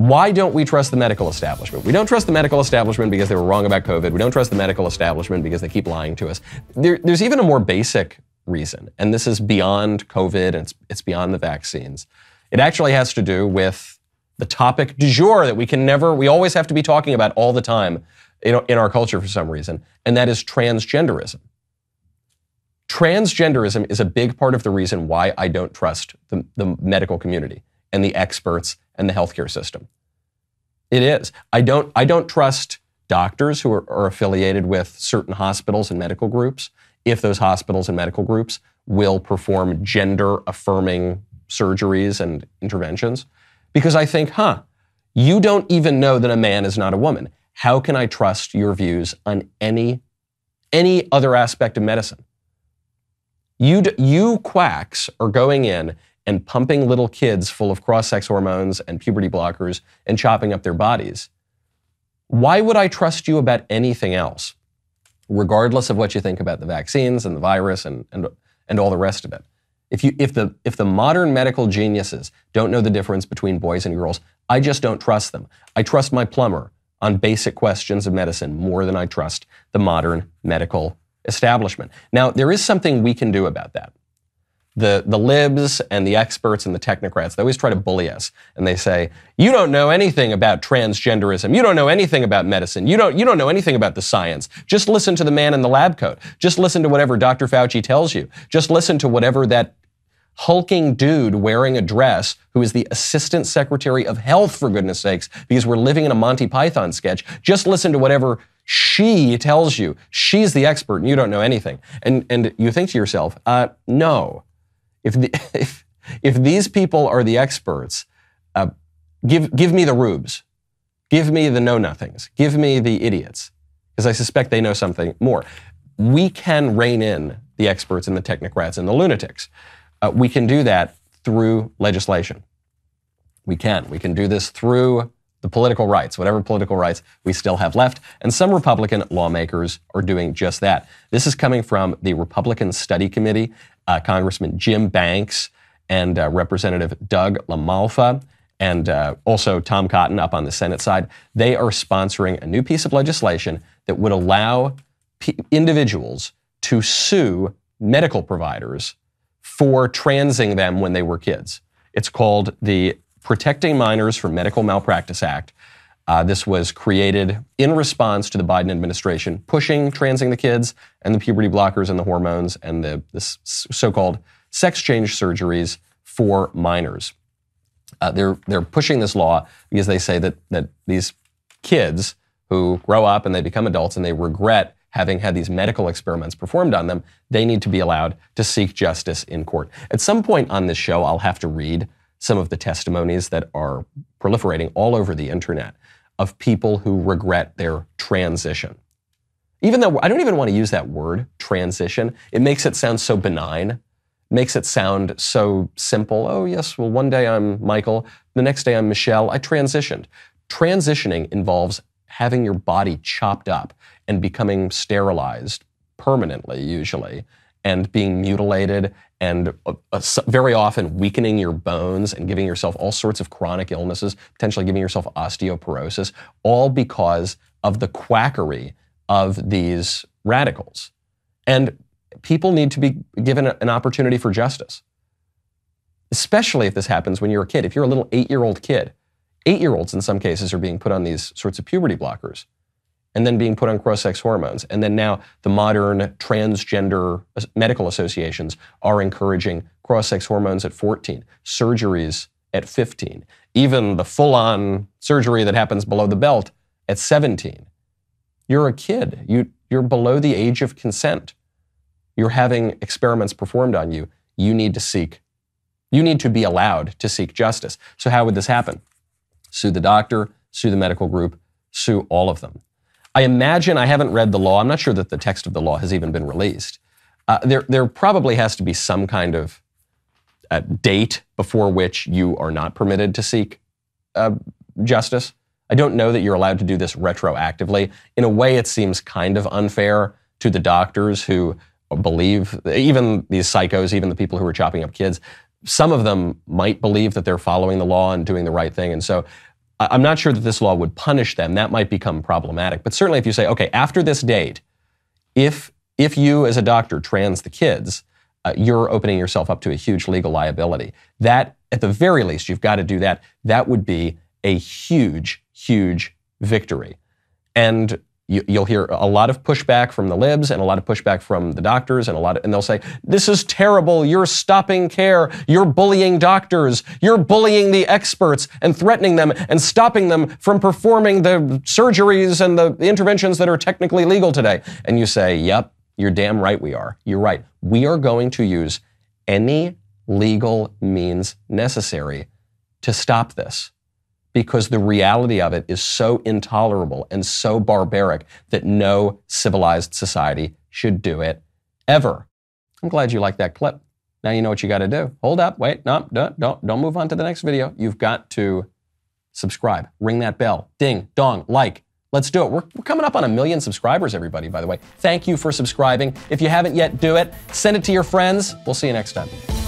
Why don't we trust the medical establishment? We don't trust the medical establishment because they were wrong about COVID. We don't trust the medical establishment because they keep lying to us. There's even a more basic reason, and this is beyond COVID and it's beyond the vaccines. It actually has to do with the topic du jour that we always have to be talking about all the time in our culture for some reason, and that is transgenderism. Transgenderism is a big part of the reason why I don't trust the medical community and the experts and the healthcare system. It is. I don't trust doctors who are affiliated with certain hospitals and medical groups if those hospitals and medical groups will perform gender-affirming surgeries and interventions. Because I think, you don't even know that a man is not a woman. How can I trust your views on any other aspect of medicine? You quacks are going in and pumping little kids full of cross-sex hormones and puberty blockers and chopping up their bodies. Why would I trust you about anything else, regardless of what you think about the vaccines and the virus and all the rest of it? If the modern medical geniuses don't know the difference between boys and girls, I just don't trust them. I trust my plumber on basic questions of medicine more than I trust the modern medical establishment. Now, there is something we can do about that. The libs and the experts and the technocrats, they always try to bully us. And they say, you don't know anything about transgenderism. You don't know anything about medicine. You don't know anything about the science. Just listen to the man in the lab coat. Just listen to whatever Dr. Fauci tells you. Just listen to whatever that hulking dude wearing a dress who is the Assistant Secretary of Health, for goodness sakes, because we're living in a Monty Python sketch. Just listen to whatever she tells you. She's the expert and you don't know anything. And you think to yourself, no. If these people are the experts, give me the rubes. Give me the know-nothings. Give me the idiots, because I suspect they know something more. We can rein in the experts and the technocrats and the lunatics. We can do that through legislation. We can do this through the political rights, whatever political rights we still have left. And some Republican lawmakers are doing just that. This is coming from the Republican Study Committee, Congressman Jim Banks and Representative Doug LaMalfa, and also Tom Cotton up on the Senate side. They are sponsoring a new piece of legislation that would allow individuals to sue medical providers for transing them when they were kids. It's called the Protecting Minors from Medical Malpractice Act. This was created in response to the Biden administration pushing transing the kids and the puberty blockers and the hormones and the so-called sex change surgeries for minors. They're pushing this law because they say that these kids who grow up and they become adults and they regret having had these medical experiments performed on them, they need to be allowed to seek justice in court. At some point on this show, I'll have to read some of the testimonies that are proliferating all over the internet of people who regret their transition. Even though I don't even want to use that word, transition, it makes it sound so benign, makes it sound so simple. Oh yes, well one day I'm Michael, the next day I'm Michelle, I transitioned. Transitioning involves having your body chopped up and becoming sterilized permanently, usually, and being mutilated and very often weakening your bones and giving yourself all sorts of chronic illnesses, potentially giving yourself osteoporosis, all because of the quackery of these radicals. And people need to be given an opportunity for justice, especially if this happens when you're a kid. If you're a little 8-year-old kid, 8-year-olds in some cases are being put on these sorts of puberty blockers and then being put on cross-sex hormones. And then now the modern transgender medical associations are encouraging cross-sex hormones at 14, surgeries at 15, even the full-on surgery that happens below the belt at 17. You're a kid. You're below the age of consent. You're having experiments performed on you. You need to be allowed to seek justice. So how would this happen? Sue the doctor, sue the medical group, sue all of them. I imagine, I haven't read the law, I'm not sure that the text of the law has even been released. There probably has to be some kind of date before which you are not permitted to seek justice. I don't know that you're allowed to do this retroactively. In a way, it seems kind of unfair to the doctors who believe, even these psychos, even the people who are chopping up kids, some of them might believe that they're following the law and doing the right thing. And so I'm not sure that this law would punish them. That might become problematic. But certainly if you say, okay, after this date, if you as a doctor trans the kids, you're opening yourself up to a huge legal liability. That, at the very least, you've got to do that. That would be a huge, huge victory. And you'll hear a lot of pushback from the libs and a lot of pushback from the doctors and they'll say, this is terrible. You're stopping care. You're bullying doctors. You're bullying the experts and threatening them and stopping them from performing the surgeries and the interventions that are technically legal today. And you say, yep, you're damn right we are. You're right. We are going to use any legal means necessary to stop this, because the reality of it is so intolerable and so barbaric that no civilized society should do it ever. I'm glad you liked that clip. Now you know what you got to do. Hold up, wait, no, don't move on to the next video. You've got to subscribe, ring that bell, ding, dong, like. Let's do it. We're coming up on 1 million subscribers, everybody, by the way. Thank you for subscribing. If you haven't yet, do it. Send it to your friends. We'll see you next time.